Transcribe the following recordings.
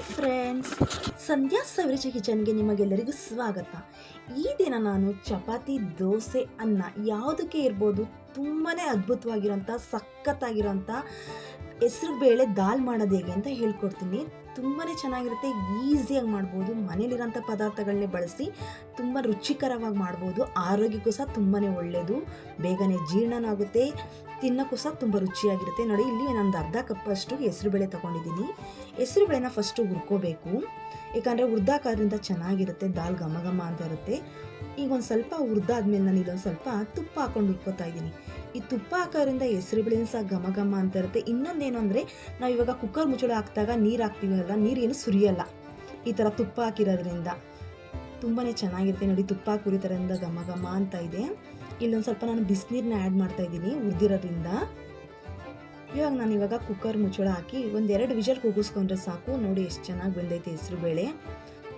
Hi friends, ಸಂಧ್ಯಾ ಸವಿರುಚಿ ಕಿಚನ್ಗೆ ನಿಮಗೆಲ್ಲರಿಗೂ ಸ್ವಾಗತ. ಈ ದಿನ ನಾನು ಚಪಾತಿ, ದೋಸೆ, ಅನ್ನ ಯಾವುದಕ್ಕೆ ಇರ್ಬೋದು ತುಂಬಾ ಅದ್ಭುತವಾಗಿರೋಂಥ ಸಖತ್ತಾಗಿರೋಂಥ ಹೆಸರು ಬೇಳೆ ದಾಲ್ ಮಾಡೋದು ಹೇಗೆ ಅಂತ ಹೇಳ್ಕೊಡ್ತೀನಿ. ತುಂಬಾ ಚೆನ್ನಾಗಿರುತ್ತೆ, ಈಸಿಯಾಗಿ ಮಾಡ್ಬೋದು. ಮನೇಲಿರೋಂಥ ಪದಾರ್ಥಗಳನ್ನೇ ಬಳಸಿ ತುಂಬ ರುಚಿಕರವಾಗಿ ಮಾಡ್ಬೋದು. ಆರೋಗ್ಯಕ್ಕೂ ಸಹ ತುಂಬಾ ಒಳ್ಳೆಯದು, ಬೇಗನೆ ಜೀರ್ಣನೂ ಆಗುತ್ತೆ, ತಿನ್ನೋಕ್ಕೂ ಸಹ ತುಂಬ ರುಚಿಯಾಗಿರುತ್ತೆ. ನೋಡಿ, ಇಲ್ಲಿ ನಾನು ಅರ್ಧ ಕಪ್ಪಷ್ಟು ಹೆಸರುಬೇಳೆ ತೊಗೊಂಡಿದ್ದೀನಿ. ಹೆಸರುಬೇಳೆನ ಫಸ್ಟು ಹುರ್ಕೋಬೇಕು, ಏಕೆಂದರೆ ಹುರಿದಾಕೋದ್ರಿಂದ ಚೆನ್ನಾಗಿರುತ್ತೆ, ದಾಲ್ ಘಮ ಘಮ ಅಂತ ಇರುತ್ತೆ. ಈಗ ಒಂದು ಸ್ವಲ್ಪ ಹುರಿದಾದ್ಮೇಲೆ ನಾನು ಇಲ್ಲೊಂದು ಸ್ವಲ್ಪ ತುಪ್ಪ ಹಾಕ್ಕೊಂಡು ಹುರ್ಕೋತಾ ಇದ್ದೀನಿ. ಈ ತುಪ್ಪ ಹಾಕೋದ್ರಿಂದ ಹೆಸರುಬೇಳೆನೂ ಸಹ ಘಮ ಘಮ ಅಂತ ಇರುತ್ತೆ. ಇನ್ನೊಂದೇನು ಅಂದರೆ, ನಾವು ಇವಾಗ ಕುಕ್ಕರ್ ಮುಚ್ಚಳ ಹಾಕಿದಾಗ ನೀರು ಹಾಕ್ತೀವಲ್ಲ, ನೀರು ಏನು ಸುರಿಯಲ್ಲ ಈ ಥರ ತುಪ್ಪ ಹಾಕಿರೋದ್ರಿಂದ. ತುಂಬಾ ಚೆನ್ನಾಗಿರುತ್ತೆ. ನೋಡಿ, ತುಪ್ಪ ಹಾಕಿ ಹುರಿತಾರಿಂದ ಘಮ ಘಮ ಅಂತ ಇದೆ. ಇಲ್ಲೊಂದು ಸ್ವಲ್ಪ ನಾನು ಬಿಸಿನೀರನ್ನ ಆ್ಯಡ್ ಮಾಡ್ತಾಯಿದ್ದೀನಿ ಹುರಿದಿರೋದ್ರಿಂದ. ಇವಾಗ ಕುಕ್ಕರ್ ಮುಚ್ಚಳ ಹಾಕಿ ಒಂದೆರಡು ವಿಷಲ್ ಕೂಗಿಸ್ಕೊಂಡ್ರೆ ಸಾಕು. ನೋಡಿ ಎಷ್ಟು ಚೆನ್ನಾಗಿ ಬಂದೈತೆ ಹೆಸರುಬೇಳೆ,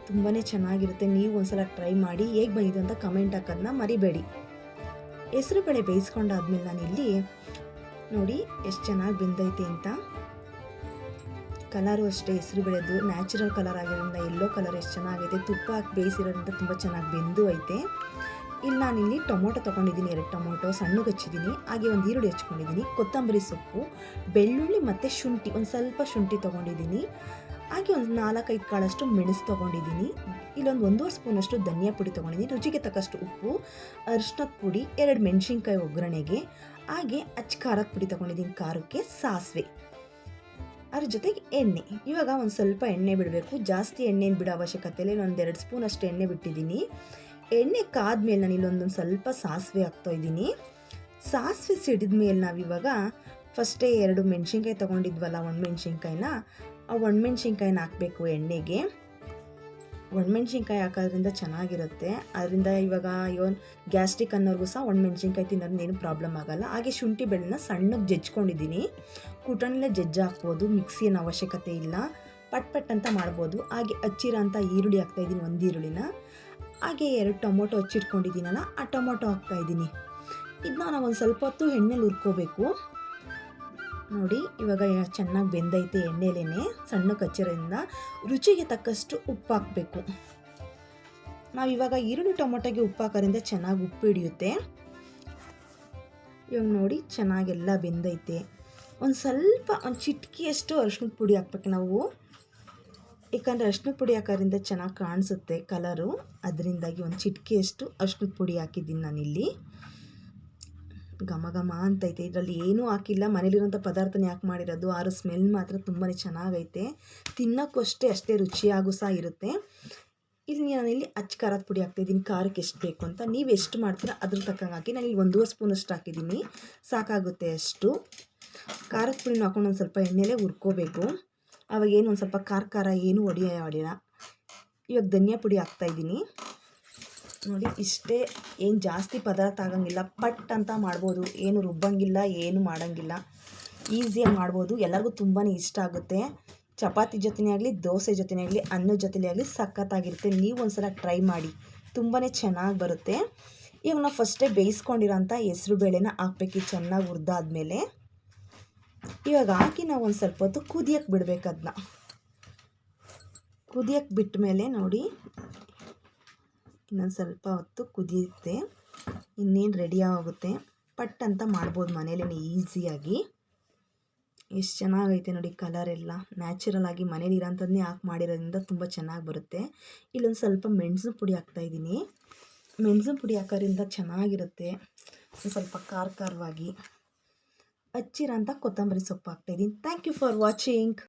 ತುಂಬಾ ಚೆನ್ನಾಗಿರುತ್ತೆ. ನೀವು ಒಂದ್ಸಲ ಟ್ರೈ ಮಾಡಿ, ಹೇಗೆ ಬಂದಿದೆ ಅಂತ ಕಮೆಂಟ್ ಹಾಕೋದನ್ನ ಮರಿಬೇಡಿ. ಹೆಸರುಬೇಳೆ ಬೇಯಿಸ್ಕೊಂಡಾದ್ಮೇಲೆ ನಾನು ಇಲ್ಲಿ ನೋಡಿ ಎಷ್ಟು ಚೆನ್ನಾಗಿ ಬೆಂದೈತೆ ಅಂತ. ಕಲರು ಅಷ್ಟೇ, ಹೆಸರುಬೇಳೆದು ನ್ಯಾಚುರಲ್ ಕಲರ್ ಆಗಿರೋದ್ರಿಂದ ಎಲ್ಲೋ ಕಲರ್ ಎಷ್ಟು ಚೆನ್ನಾಗೈತೆ. ತುಪ್ಪ ಹಾಕಿ ಬೇಯಿಸಿರೋದ್ರಿಂದ ತುಂಬ ಚೆನ್ನಾಗಿ ಬೆಂದು ಐತೆ. ಇಲ್ಲಿ ನಾನಿಲ್ಲಿ ಟೊಮೊಟೊ ತೊಗೊಂಡಿದ್ದೀನಿ, 2 ಟೊಮೊಟೊ ಸಣ್ಣಗೆ ಹಚ್ಚಿದ್ದೀನಿ. ಹಾಗೆ ಒಂದು ಈರುಳ್ಳಿ ಹಚ್ಕೊಂಡಿದ್ದೀನಿ, ಕೊತ್ತಂಬರಿ ಸೊಪ್ಪು, ಬೆಳ್ಳುಳ್ಳಿ ಮತ್ತು ಶುಂಠಿ, ಒಂದು ಸ್ವಲ್ಪ ಶುಂಠಿ ತೊಗೊಂಡಿದ್ದೀನಿ. ಹಾಗೆ ಒಂದು 4-5 ಕಾಳಷ್ಟು ಮೆಣಸು ತೊಗೊಂಡಿದ್ದೀನಿ. ಇಲ್ಲೊಂದು 1.5 ಸ್ಪೂನಷ್ಟು ಧನಿಯಾ ಪುಡಿ ತೊಗೊಂಡಿದ್ದೀನಿ. ರುಚಿಗೆ ತಕ್ಕಷ್ಟು ಉಪ್ಪು, ಅರಿಶಿನದ ಪುಡಿ, 2 ಮೆಣಸಿನ್ಕಾಯಿ ಒಗ್ಗರಣೆಗೆ, ಹಾಗೆ ಖಾರದ ಪುಡಿ ತೊಗೊಂಡಿದ್ದೀನಿ ಖಾರಕ್ಕೆ, ಸಾಸಿವೆ, ಅದ್ರ ಜೊತೆಗೆ ಎಣ್ಣೆ. ಇವಾಗ ಒಂದು ಸ್ವಲ್ಪ ಎಣ್ಣೆ ಬಿಡಬೇಕು, ಜಾಸ್ತಿ ಎಣ್ಣೆನ ಬಿಡೋ ಅವಶ್ಯಕತೆ ಇಲ್ಲ. ಒಂದು 2 ಸ್ಪೂನ್ ಅಷ್ಟು ಎಣ್ಣೆ ಬಿಟ್ಟಿದ್ದೀನಿ. ಎಣ್ಣೆ ಕಾದ್ಮೇಲೆ ನಾನು ಇಲ್ಲೊಂದೊಂದು ಸ್ವಲ್ಪ ಸಾಸಿವೆ ಹಾಕ್ತಾಯಿದ್ದೀನಿ. ಸಾಸಿವೆ ಸಿಡಿದ್ಮೇಲೆ ನಾವಿವಾಗ ಫಸ್ಟೇ 2 ಮೆಣಸಿನ್ಕಾಯಿ ತೊಗೊಂಡಿದ್ವಲ್ಲ, ಒಣಮೆಣ್ಸಿನ್ಕಾಯಿನ, ಆ ಒಣಮೆಣ್ಸಿನ್ಕಾಯಿನ ಹಾಕಬೇಕು ಎಣ್ಣೆಗೆ. ಒಣಮೆಣ್ಸಿನ್ಕಾಯಿ ಹಾಕೋದ್ರಿಂದ ಚೆನ್ನಾಗಿರುತ್ತೆ. ಅದರಿಂದ ಇವಾಗ ಗ್ಯಾಸ್ಟ್ರಿಕ್ ಅನ್ನೋರ್ಗೂ ಸಹ ಒಣಮೆಣ್ಸಿನ್ಕಾಯಿ ತಿನ್ನೋದ್ರಿಂದ ಏನು ಪ್ರಾಬ್ಲಮ್ ಆಗೋಲ್ಲ. ಹಾಗೆ ಶುಂಠಿ ಬೆಳ್ಳುಳ್ಳಿನ ಸಣ್ಣಗೆ ಜಜ್ಕೊಂಡಿದ್ದೀನಿ. ಕುಟಣಲ್ಲೇ ಜಜ್ಜಿ ಹಾಕ್ಬೋದು, ಮಿಕ್ಸಿ ಏನು ಅವಶ್ಯಕತೆ ಇಲ್ಲ, ಪಟ್ ಪಟ್ ಅಂತ ಮಾಡ್ಬೋದು. ಹಾಗೆ ಹಚ್ಚಿರೋ ಅಂಥ ಈರುಳ್ಳಿ ಹಾಕ್ತಾಯಿದ್ದೀನಿ, 1 ಈರುಳ್ಳಿನ. ಹಾಗೆ 2 ಟೊಮೊಟೊ ಹಚ್ಚಿಟ್ಕೊಂಡಿದ್ದೀನಲ್ಲ, ಆ ಟೊಮೊಟೊ ಹಾಕ್ತಾಯಿದ್ದೀನಿ. ಇದನ್ನ ನಾವು ಒಂದು ಸ್ವಲ್ಪ ಹೊತ್ತು ಎಣ್ಣೆಲಿ ಹುರ್ಕೋಬೇಕು. ನೋಡಿ, ಇವಾಗ ಚೆನ್ನಾಗಿ ಬೆಂದೈತೆ ಎಣ್ಣೆಲೇನೆ, ಸಣ್ಣಕ್ಕೆ ಹಚ್ಚಿರೋದ್ರಿಂದ. ರುಚಿಗೆ ತಕ್ಕಷ್ಟು ಉಪ್ಪು ಹಾಕಬೇಕು. ನಾವಿವಾಗ ಈರುಳ್ಳಿ ಟೊಮೊಟೊಗೆ ಉಪ್ಪು ಹಾಕೋದ್ರಿಂದ ಚೆನ್ನಾಗಿ ಉಪ್ಪು ಹಿಡಿಯುತ್ತೆ. ಇವಾಗ ನೋಡಿ ಚೆನ್ನಾಗೆಲ್ಲ ಬೆಂದೈತೆ. ಒಂದು ಸ್ವಲ್ಪ ಒಂದು ಚಿಟಿಕೆಯಷ್ಟು ಅರಿಶಿನದ ಪುಡಿ ಹಾಕ್ಬೇಕು ನಾವು, ಏಕೆಂದರೆ ಅರಿಶಿನದ ಪುಡಿ ಹಾಕೋದ್ರಿಂದ ಚೆನ್ನಾಗಿ ಕಾಣಿಸುತ್ತೆ ಕಲರು. ಅದರಿಂದಾಗಿ ಒಂದು ಚಿಟಿಕೆಯಷ್ಟು ಅರಿಶಿನದ ಪುಡಿ ಹಾಕಿದ್ದೀನಿ ನಾನಿಲ್ಲಿ. ಘಮ ಘಮ ಅಂತೈತೆ, ಇದರಲ್ಲಿ ಏನೂ ಹಾಕಿಲ್ಲ, ಮನೇಲಿರೋಂಥ ಪದಾರ್ಥನ ಯಾಕೆ ಮಾಡಿರೋದು. ಆರು ಸ್ಮೆಲ್ ಮಾತ್ರ ತುಂಬಾ ಚೆನ್ನಾಗೈತೆ, ತಿನ್ನೋಕ್ಕೂ ಅಷ್ಟೇ ರುಚಿಯಾಗೂ ಸಹ ಇರುತ್ತೆ. ಇಲ್ಲಿ ನಾನಿಲ್ಲಿ ಖಾರದ ಪುಡಿ ಹಾಕ್ತಾಯಿದ್ದೀನಿ, ಖಾರಕ್ಕೆ ಎಷ್ಟು ಬೇಕು ಅಂತ. ನೀವು ಎಷ್ಟು ಮಾಡ್ತೀರಾ ಅದ್ರ ತಕ್ಕಂಗೆ ಹಾಕಿ. ನಾನಿಲ್ಲಿ 1.5 ಸ್ಪೂನಷ್ಟು ಹಾಕಿದ್ದೀನಿ, ಸಾಕಾಗುತ್ತೆ ಅಷ್ಟು. ಖಾರದ ಪುಡಿನ ಹಾಕೊಂಡು ಒಂದು ಸ್ವಲ್ಪ ಎಣ್ಣೆಲೇ ಹುರ್ಕೋಬೇಕು. ಅವಾಗ ಏನು ಒಂದು ಸ್ವಲ್ಪ ಖಾರ ಏನು ಹೊಡಿಯೋಲ್ಲ. ಇವಾಗ ಧನಿಯಾ ಪುಡಿ ಹಾಕ್ತಾಯಿದ್ದೀನಿ. ನೋಡಿ, ಇಷ್ಟೇ, ಏನು ಜಾಸ್ತಿ ಪದಾರ್ಥ ಆಗಂಗಿಲ್ಲ, ಪಟ್ ಅಂತ ಮಾಡ್ಬೋದು, ಏನು ರುಬ್ಬಂಗಿಲ್ಲ, ಏನು ಮಾಡೋಂಗಿಲ್ಲ, ಈಸಿಯಾಗಿ ಮಾಡ್ಬೋದು. ಎಲ್ಲರಿಗೂ ತುಂಬಾ ಇಷ್ಟ ಆಗುತ್ತೆ. ಚಪಾತಿ ಜೊತೆನೇ ಆಗಲಿ, ದೋಸೆ ಜೊತೆನೇ ಆಗಲಿ, ಅನ್ನದ ಜೊತೆಲೇ ಆಗಲಿ ಸಖತ್ತಾಗಿರುತ್ತೆ. ನೀವು ಒಂದ್ಸಲ ಟ್ರೈ ಮಾಡಿ, ತುಂಬಾ ಚೆನ್ನಾಗಿ ಬರುತ್ತೆ. ಇವಾಗ ನಾವು ಫಸ್ಟೇ ಬೇಯಿಸ್ಕೊಂಡಿರೋಂಥ ಹೆಸರು ಬೇಳೆನ ಹಾಕ್ಬೇಕು ಚೆನ್ನಾಗಿ ಹುರಿದಾದ್ಮೇಲೆ. ಇವಾಗ ಹಾಕಿ ನಾವು ಒಂದು ಸ್ವಲ್ಪ ಹೊತ್ತು ಕುದಿಯಕ್ಕೆ ಬಿಡಬೇಕು. ಅದನ್ನ ಕುದಿಯಕ್ಕೆ ಬಿಟ್ಟ ಮೇಲೆ ನೋಡಿ, ಇನ್ನೊಂದು ಸ್ವಲ್ಪ ಹೊತ್ತು ಕುದಿಯುತ್ತೆ, ಇನ್ನೇನು ರೆಡಿ ಆಗುತ್ತೆ. ಪಟ್ ಅಂತ ಮಾಡ್ಬೋದು ಮನೇಲೇ ಈಸಿಯಾಗಿ. ಎಷ್ಟು ಚೆನ್ನಾಗೈತೆ ನೋಡಿ, ಕಲರೆಲ್ಲ ನ್ಯಾಚುರಲ್ ಆಗಿ ಮನೇಲಿ ಇರೋಂಥದ್ದನ್ನೇ ಹಾಕಿ ಮಾಡಿರೋದ್ರಿಂದ ತುಂಬ ಚೆನ್ನಾಗಿ ಬರುತ್ತೆ. ಇಲ್ಲೊಂದು ಸ್ವಲ್ಪ ಮೆಣಸಿನ ಪುಡಿ ಹಾಕ್ತಾಯಿದ್ದೀನಿ. ಮೆಣಸಿನ ಪುಡಿ ಹಾಕೋದ್ರಿಂದ ಚೆನ್ನಾಗಿರುತ್ತೆ, ಒಂದು ಸ್ವಲ್ಪ ಖಾರವಾಗಿ. ಹಚ್ಚಿರೋಂಥ ಕೊತ್ತಂಬರಿ ಸೊಪ್ಪು ಹಾಕ್ತಾಯಿದ್ದೀನಿ. Thank you for watching.